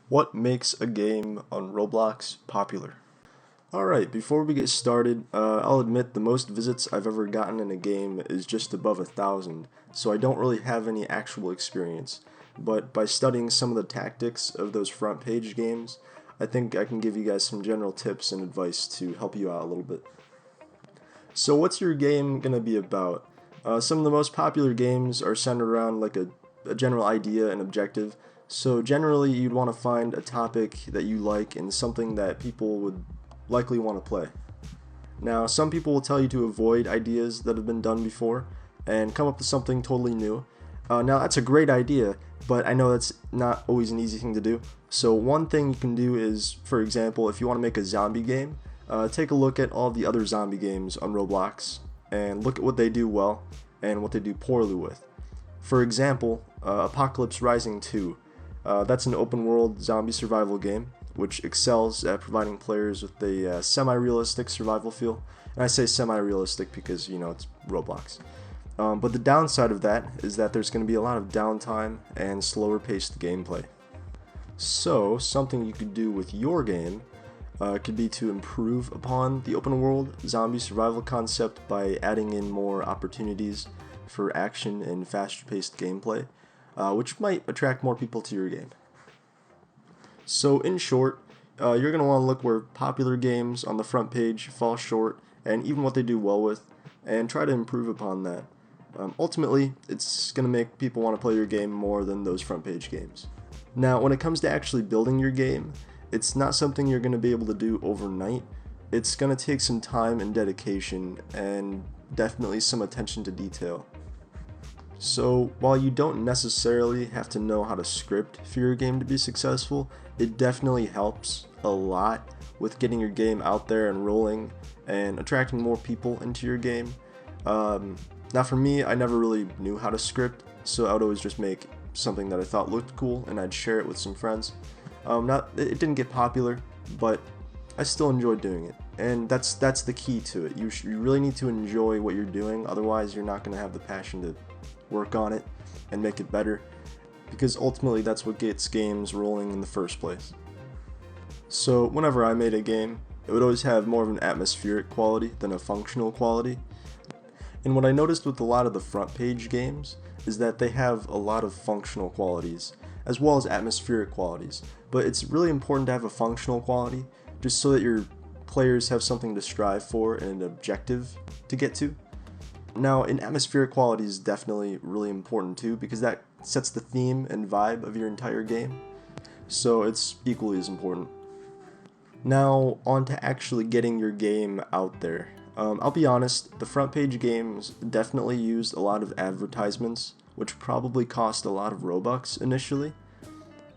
What makes a game on Roblox popular? Alright, before we get started, I'll admit the most visits I've ever gotten in a game is just above 1,000, so I don't really have any actual experience. But by studying some of the tactics of those front page games, I think I can give you guys some general tips and advice to help you out a little bit. So what's your game going to be about? Some of the most popular games are centered around like a general idea and objective. So generally you'd want to find a topic that you like and something that people would likely want to play. Now some people will tell you to avoid ideas that have been done before and come up with something totally new. Now that's a great idea, but I know that's not always an easy thing to do. So one thing you can do is, for example, if you want to make a zombie game, take a look at all the other zombie games on Roblox and look at what they do well and what they do poorly with. For example, Apocalypse Rising 2. That's an open world zombie survival game which excels at providing players with a semi-realistic survival feel. And I say semi-realistic because, it's Roblox. But the downside of that is that there's going to be a lot of downtime and slower paced gameplay. So, something you could do with your game could be to improve upon the open world zombie survival concept by adding in more opportunities for action and faster paced gameplay, which might attract more people to your game. So in short, you're going to want to look where popular games on the front page fall short and even what they do well with, and try to improve upon that. Ultimately, it's going to make people want to play your game more than those front page games. Now, when it comes to actually building your game, it's not something you're going to be able to do overnight. It's going to take some time and dedication and definitely some attention to detail. So, while you don't necessarily have to know how to script for your game to be successful, it definitely helps a lot with getting your game out there and rolling and attracting more people into your game. Now for me, I never really knew how to script, so I would always just make something that I thought looked cool and I'd share it with some friends. It didn't get popular, but I still enjoyed doing it, and that's the key to it. You really need to enjoy what you're doing, otherwise you're not going to have the passion to work on it and make it better, because ultimately that's what gets games rolling in the first place. So whenever I made a game, it would always have more of an atmospheric quality than a functional quality. And what I noticed with a lot of the front page games is that they have a lot of functional qualities as well as atmospheric qualities, but it's really important to have a functional quality just so that your players have something to strive for and an objective to get to. Now, an atmospheric quality is definitely really important too, because that sets the theme and vibe of your entire game, so it's equally as important. Now, on to actually getting your game out there. I'll be honest, the front page games definitely used a lot of advertisements, which probably cost a lot of Robux initially.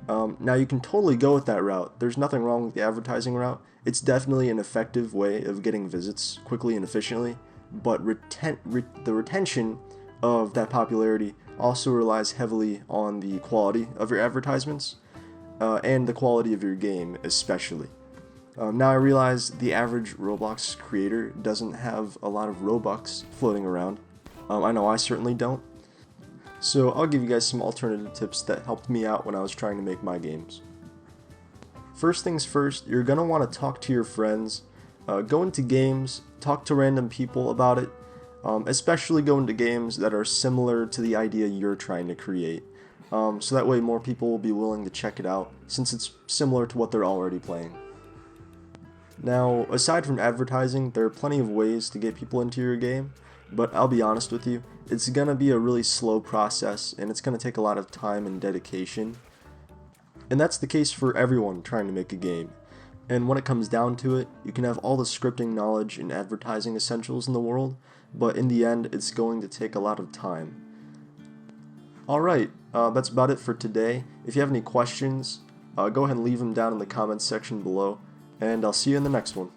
Now you can totally go with that route. There's nothing wrong with the advertising route. It's definitely an effective way of getting visits quickly and efficiently, but the retention of that popularity also relies heavily on the quality of your advertisements, and the quality of your game especially. Now I realize the average Roblox creator doesn't have a lot of Robux floating around. I know I certainly don't. So I'll give you guys some alternative tips that helped me out when I was trying to make my games. First things first, you're going to want to talk to your friends, go into games, talk to random people about it, especially go into games that are similar to the idea you're trying to create. So that way more people will be willing to check it out since it's similar to what they're already playing. Now, aside from advertising, there are plenty of ways to get people into your game, but I'll be honest with you, it's going to be a really slow process and it's going to take a lot of time and dedication. And that's the case for everyone trying to make a game. And when it comes down to it, you can have all the scripting knowledge and advertising essentials in the world, but in the end, it's going to take a lot of time. Alright, that's about it for today. If you have any questions, go ahead and leave them down in the comments section below, and I'll see you in the next one.